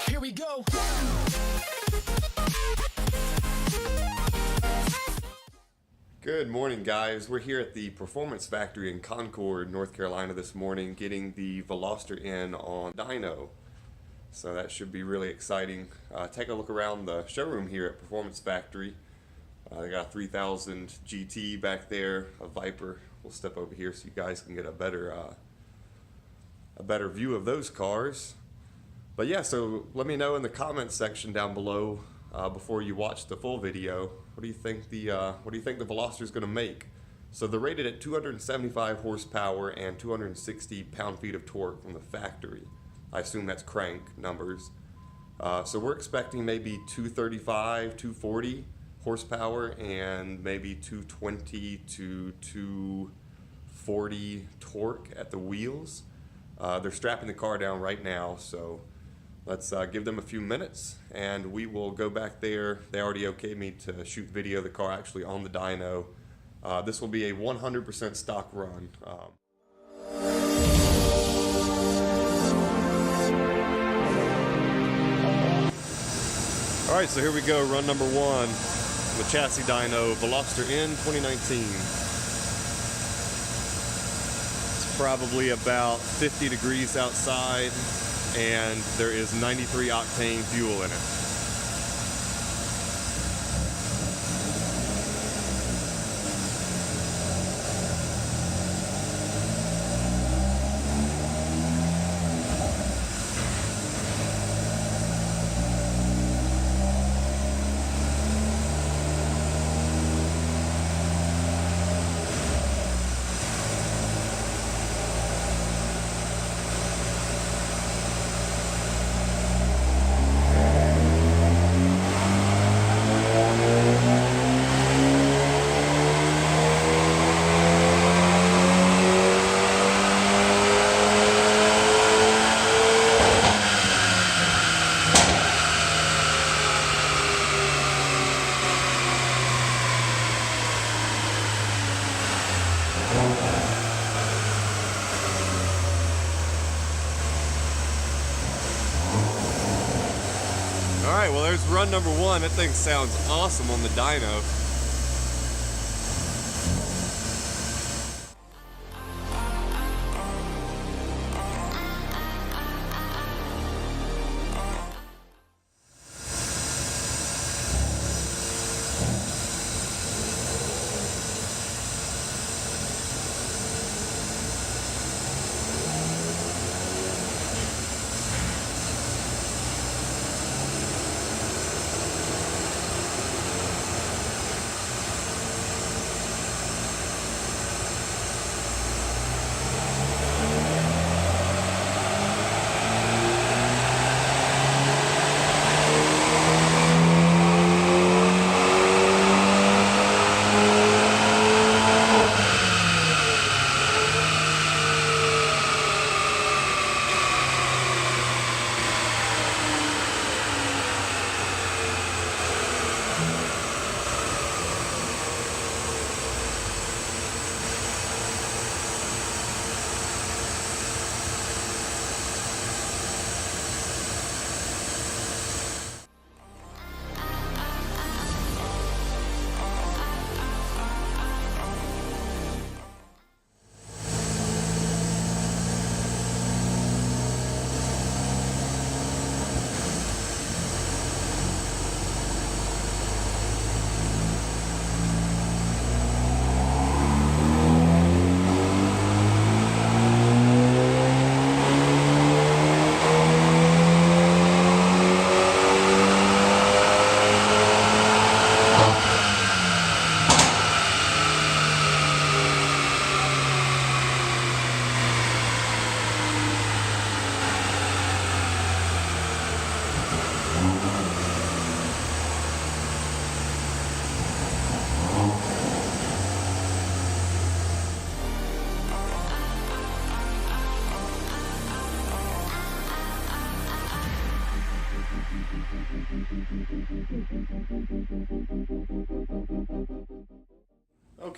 Here we go. Good morning, guys. We're here at the Performance Factory in Concord, North Carolina this morning, getting the Veloster N on Dyno. So that should be really exciting. Take a look around the showroom here at Performance Factory. They got a 3000 GT back there, a Viper. We'll step over here so you guys can get a better view of those cars. But yeah, so let me know in the comments section down below before you watch the full video. What do you think the Veloster is going to make? So they're rated at 275 horsepower and 260 pound-feet of torque from the factory. I assume that's crank numbers. So we're expecting maybe 235, 240 horsepower and maybe 220 to 240 torque at the wheels. They're strapping the car down right now, so let's give them a few minutes and we will go back there. They already okayed me to shoot video of the car actually on the dyno. This will be a 100% stock run. Alright, so here we go, run number one. The chassis dyno, Veloster N 2019. It's probably about 50 degrees outside and there is 93 octane fuel in it. Alright, well there's run number one. That thing sounds awesome on the dyno.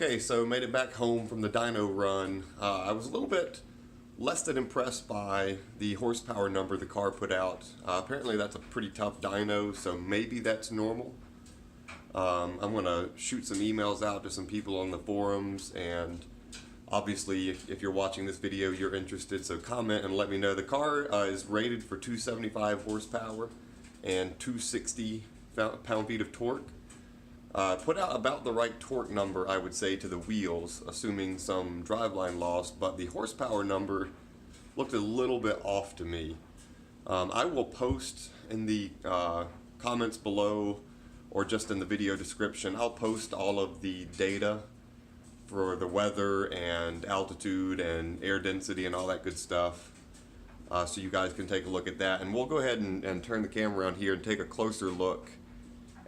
Okay, so made it back home from the dyno run. I was a little bit less than impressed by the horsepower number the car put out. Apparently that's a pretty tough dyno, so maybe that's normal. I'm going to shoot some emails out to some people on the forums, and obviously if you're watching this video you're interested, so comment and let me know. The car is rated for 275 horsepower and 260 pound-feet of torque. Put out about the right torque number, I would say, to the wheels, assuming some driveline loss, but the horsepower number looked a little bit off to me. I will post in the comments below, or just in the video description, I'll post all of the data for the weather and altitude and air density and all that good stuff, so you guys can take a look at that. And we'll go ahead and turn the camera around here and take a closer look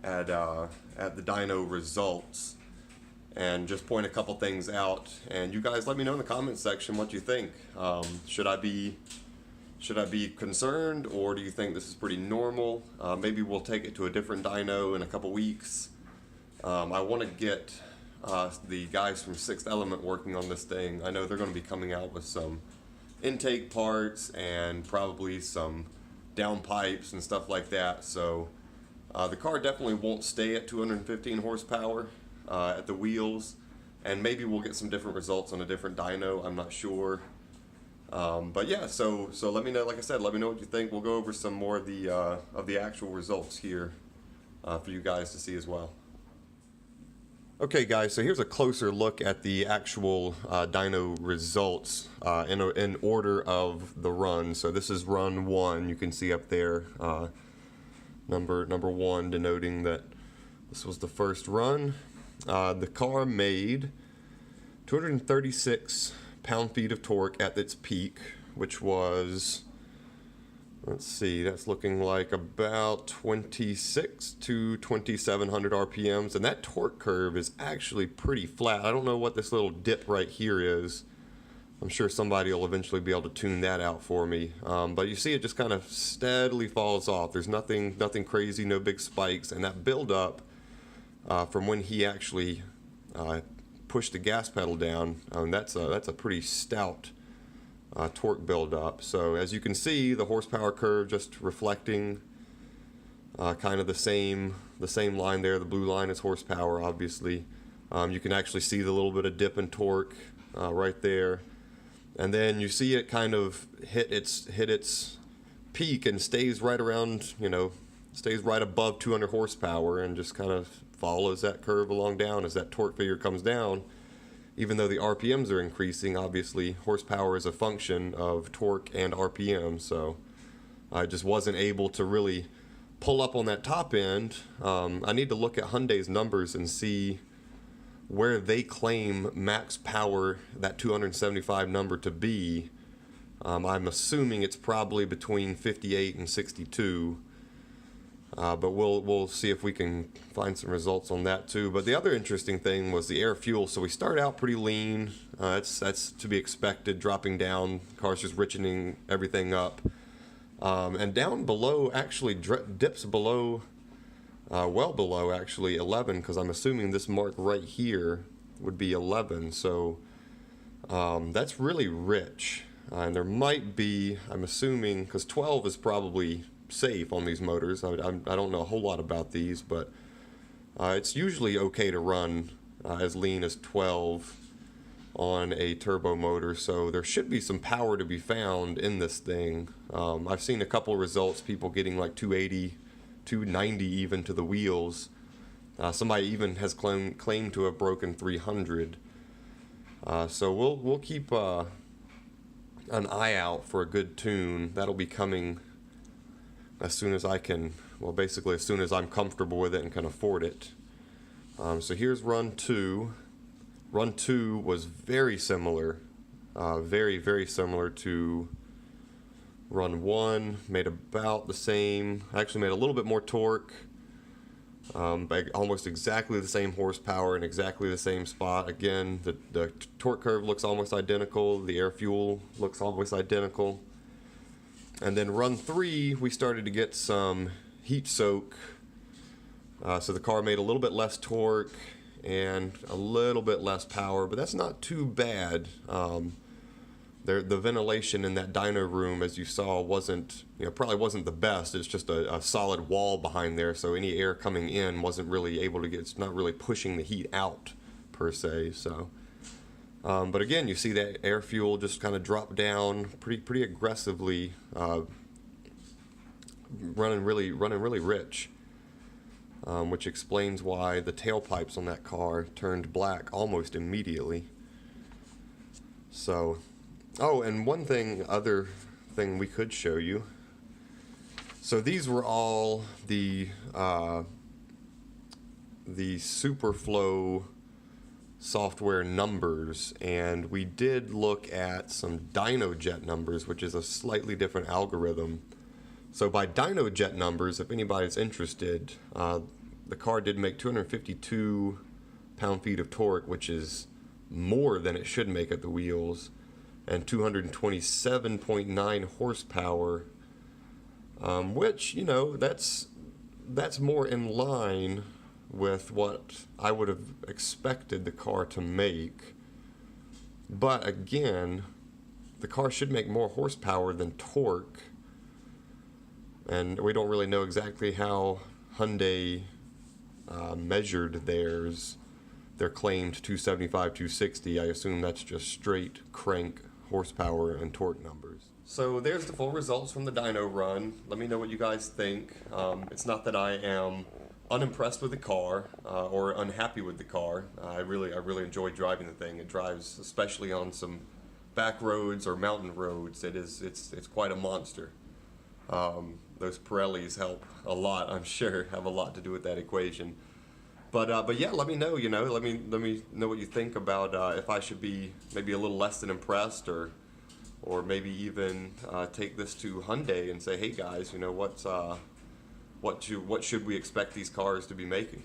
at the dyno results and just point a couple things out, and you guys let me know in the comments section what you think. Should I be concerned, or do you think this is pretty normal? Maybe we'll take it to a different dyno in a couple weeks. I want to get the guys from Sixth Element working on this thing. I know they're going to be coming out with some intake parts and probably some downpipes and stuff like that, so the car definitely won't stay at 215 horsepower at the wheels, and maybe we'll get some different results on a different dyno. I'm not sure. But yeah, so let me know. Like I said, let me know what you think. We'll go over some more of the actual results here for you guys to see as well. Okay, guys. So here's a closer look at the actual dyno results in order of the run. So this is run 1. You can see up there. Number 1 denoting that this was the first run. The car made 236 pound-feet of torque at its peak, which was, let's see, that's looking like about 26 to 2700 RPMs, and that torque curve is actually pretty flat. I don't know what this little dip right here is. I'm sure somebody will eventually be able to tune that out for me. But you see it just kind of steadily falls off. There's nothing crazy, no big spikes. And that buildup from when he actually pushed the gas pedal down, that's a pretty stout torque buildup. So as you can see, the horsepower curve just reflecting kind of the same line there. The blue line is horsepower, obviously. You can actually see the little bit of dip in torque right there. And then you see it kind of hit its peak and stays right around, stays right above 200 horsepower and just kind of follows that curve along down as that torque figure comes down. Even though the RPMs are increasing, obviously horsepower is a function of torque and RPM, so I just wasn't able to really pull up on that top end. I need to look at Hyundai's numbers and see where they claim max power, that 275 number, to be. I'm assuming it's probably between 58 and 62, but we'll see if we can find some results on that too. But the other interesting thing was the air fuel. So we start out pretty lean. That's to be expected, dropping down, car's just richening everything up, and down below actually dips below. Well below actually 11, because I'm assuming this mark right here would be 11, so that's really rich, and there might be, I'm assuming, because 12 is probably safe on these motors. I don't know a whole lot about these, but it's usually okay to run as lean as 12 on a turbo motor, so there should be some power to be found in this thing. I've seen a couple results, people getting like 280, 290 even to the wheels. Somebody even has claimed to have broken 300. So we'll keep an eye out for a good tune. That'll be coming as soon as I can, well, basically as soon as I'm comfortable with it and can afford it. So here's run 2. Run 2 was very similar, very similar to run 1. Made about the same, actually made a little bit more torque, almost exactly the same horsepower and exactly the same spot. Again, the torque curve looks almost identical, the air fuel looks almost identical. And then run 3, we started to get some heat soak, so the car made a little bit less torque and a little bit less power, but that's not too bad. the ventilation in that dyno room, as you saw, wasn't, probably wasn't the best. It's just a solid wall behind there, so any air coming in wasn't really able to get, it's not really pushing the heat out per se. So, but again, you see that air fuel just kind of drop down pretty aggressively, running really rich, which explains why the tailpipes on that car turned black almost immediately. So, oh, and other thing we could show you. So these were all the SuperFlow software numbers, and we did look at some DynoJet numbers, which is a slightly different algorithm. So by DynoJet numbers, if anybody's interested, the car did make 252 pound-feet of torque, which is more than it should make at the wheels, and 227.9 horsepower, which, that's more in line with what I would have expected the car to make. But again, the car should make more horsepower than torque, and we don't really know exactly how Hyundai measured theirs. Their claimed 275, 260, I assume that's just straight crank horsepower and torque numbers. So there's the full results from the dyno run. Let me know what you guys think. It's not that I am unimpressed with the car or unhappy with the car. I really enjoy driving the thing. It drives, especially on some back roads or mountain roads, it's quite a monster. Those Pirellis help a lot, I'm sure, have a lot to do with that equation. But yeah, let me know. Let me know what you think about if I should be maybe a little less than impressed, or maybe even take this to Hyundai and say, hey guys, what should we expect these cars to be making?